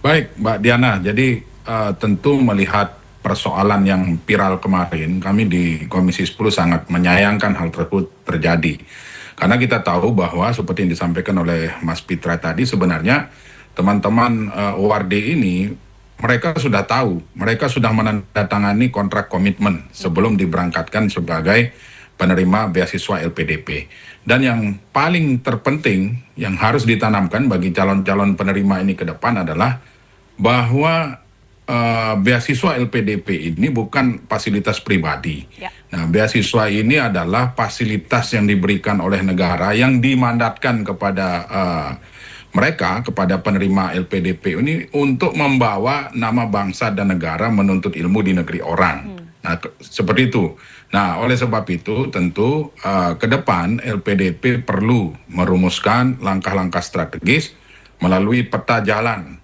Baik, Mbak Diana. Jadi tentu melihat persoalan yang viral kemarin, kami di Komisi 10 sangat menyayangkan hal tersebut terjadi. Karena kita tahu bahwa seperti yang disampaikan oleh Mas Pitra tadi, sebenarnya teman-teman ORD ini mereka sudah tahu, mereka sudah menandatangani kontrak komitmen sebelum diberangkatkan sebagai penerima beasiswa LPDP. Dan yang paling terpenting yang harus ditanamkan bagi calon-calon penerima ini ke depan adalah bahwa beasiswa LPDP ini bukan fasilitas pribadi. Ya. Nah, beasiswa ini adalah fasilitas yang diberikan oleh negara yang dimandatkan kepada mereka, kepada penerima LPDP ini untuk membawa nama bangsa dan negara menuntut ilmu di negeri orang. Nah, seperti itu. Nah, oleh sebab itu tentu ke depan LPDP perlu merumuskan langkah-langkah strategis melalui peta jalan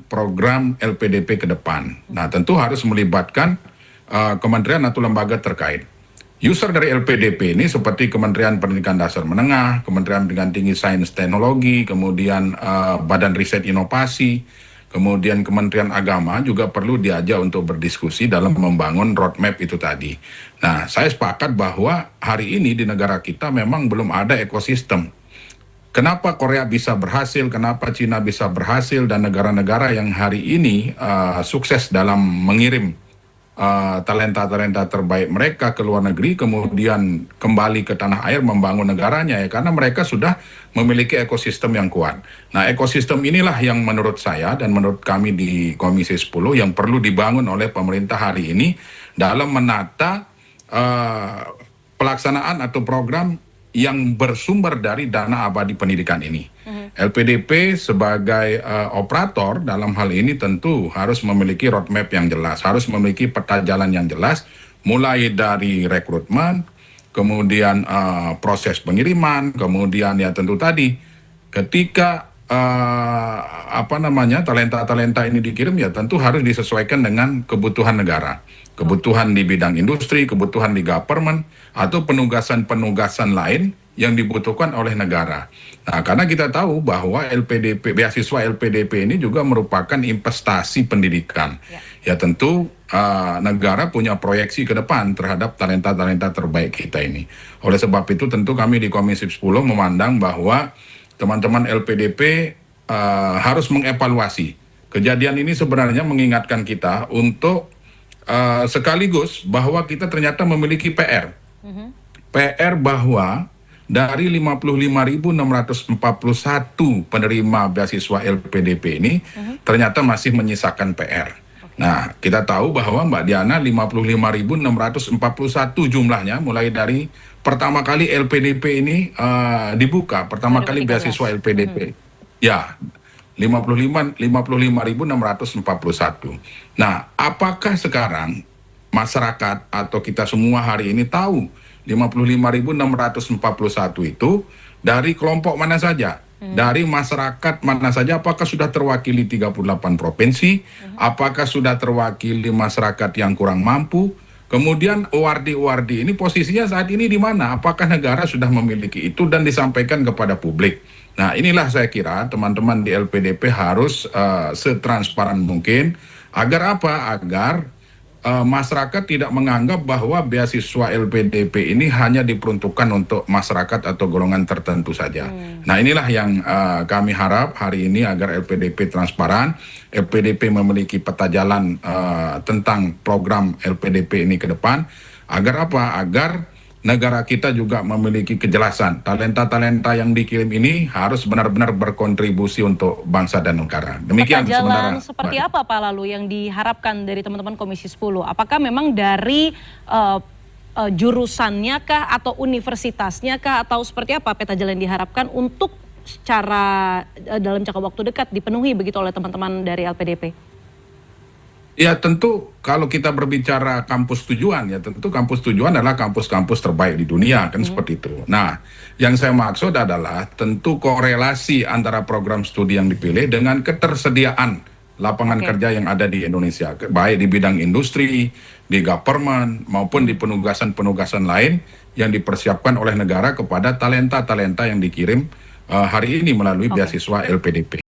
program LPDP ke depan. Nah, tentu harus melibatkan kementerian atau lembaga terkait. User dari LPDP ini seperti Kementerian Pendidikan Dasar Menengah, Kementerian Pendidikan Tinggi Sains Teknologi, kemudian Badan Riset Inovasi, kemudian Kementerian Agama juga perlu diajak untuk berdiskusi dalam membangun roadmap itu tadi. Nah, saya sepakat bahwa hari ini di negara kita memang belum ada ekosistem. Kenapa Korea bisa berhasil, kenapa Cina bisa berhasil, dan negara-negara yang hari ini sukses dalam mengirim talenta-talenta terbaik mereka ke luar negeri, kemudian kembali ke tanah air membangun negaranya, ya karena mereka sudah memiliki ekosistem yang kuat. Nah, ekosistem inilah yang menurut saya dan menurut kami di Komisi 10 yang perlu dibangun oleh pemerintah hari ini dalam menata pelaksanaan atau program yang bersumber dari dana abadi pendidikan ini. LPDP sebagai operator dalam hal ini tentu harus memiliki roadmap yang jelas, harus memiliki peta jalan yang jelas, mulai dari rekrutmen, kemudian proses pengiriman, kemudian ya tentu tadi ketika talenta-talenta ini dikirim ya tentu harus disesuaikan dengan kebutuhan negara, kebutuhan di bidang industri, kebutuhan di government, atau penugasan-penugasan lain yang dibutuhkan oleh negara. Nah, karena kita tahu bahwa beasiswa LPDP ini juga merupakan investasi pendidikan. Ya tentu negara punya proyeksi ke depan terhadap talenta-talenta terbaik kita ini. Oleh sebab itu tentu kami di Komisi 10 memandang bahwa teman-teman LPDP harus mengevaluasi. Kejadian ini sebenarnya mengingatkan kita untuk sekaligus bahwa kita ternyata memiliki PR. PR bahwa dari 55.641 penerima beasiswa LPDP ini ternyata masih menyisakan PR. Nah, kita tahu bahwa Mbak Diana 55.641 jumlahnya mulai dari pertama kali LPDP ini dibuka, pertama kali beasiswa LPDP. Ya, 55.641. Nah, apakah sekarang masyarakat atau kita semua hari ini tahu 55.641 itu dari kelompok mana saja? Dari masyarakat mana saja? Apakah sudah terwakili 38 provinsi? Apakah sudah terwakili masyarakat yang kurang mampu? Kemudian ORD ini posisinya saat ini di mana? Apakah negara sudah memiliki itu dan disampaikan kepada publik? Nah, inilah saya kira teman-teman di LPDP harus setransparan mungkin. Agar apa? Agar masyarakat tidak menganggap bahwa beasiswa LPDP ini hanya diperuntukkan untuk masyarakat atau golongan tertentu saja. Nah, inilah yang kami harap hari ini agar LPDP transparan, LPDP memiliki peta jalan tentang program LPDP ini ke depan. Agar apa? Agar negara kita juga memiliki kejelasan. Talenta-talenta yang dikirim ini harus benar-benar berkontribusi untuk bangsa dan negara. Demikian peta sebenarnya. jalan seperti apa Pak lalu yang diharapkan dari teman-teman Komisi 10? Apakah memang dari jurusannya kah atau universitasnya kah atau seperti apa peta jalan yang diharapkan untuk secara dalam jangka waktu dekat dipenuhi begitu oleh teman-teman dari LPDP? Ya tentu kalau kita berbicara kampus tujuan, ya tentu kampus tujuan adalah kampus-kampus terbaik di dunia, kan seperti itu. Nah, yang saya maksud adalah tentu korelasi antara program studi yang dipilih dengan ketersediaan lapangan kerja yang ada di Indonesia, baik di bidang industri, di government, maupun di penugasan-penugasan lain yang dipersiapkan oleh negara kepada talenta-talenta yang dikirim hari ini melalui beasiswa LPDP.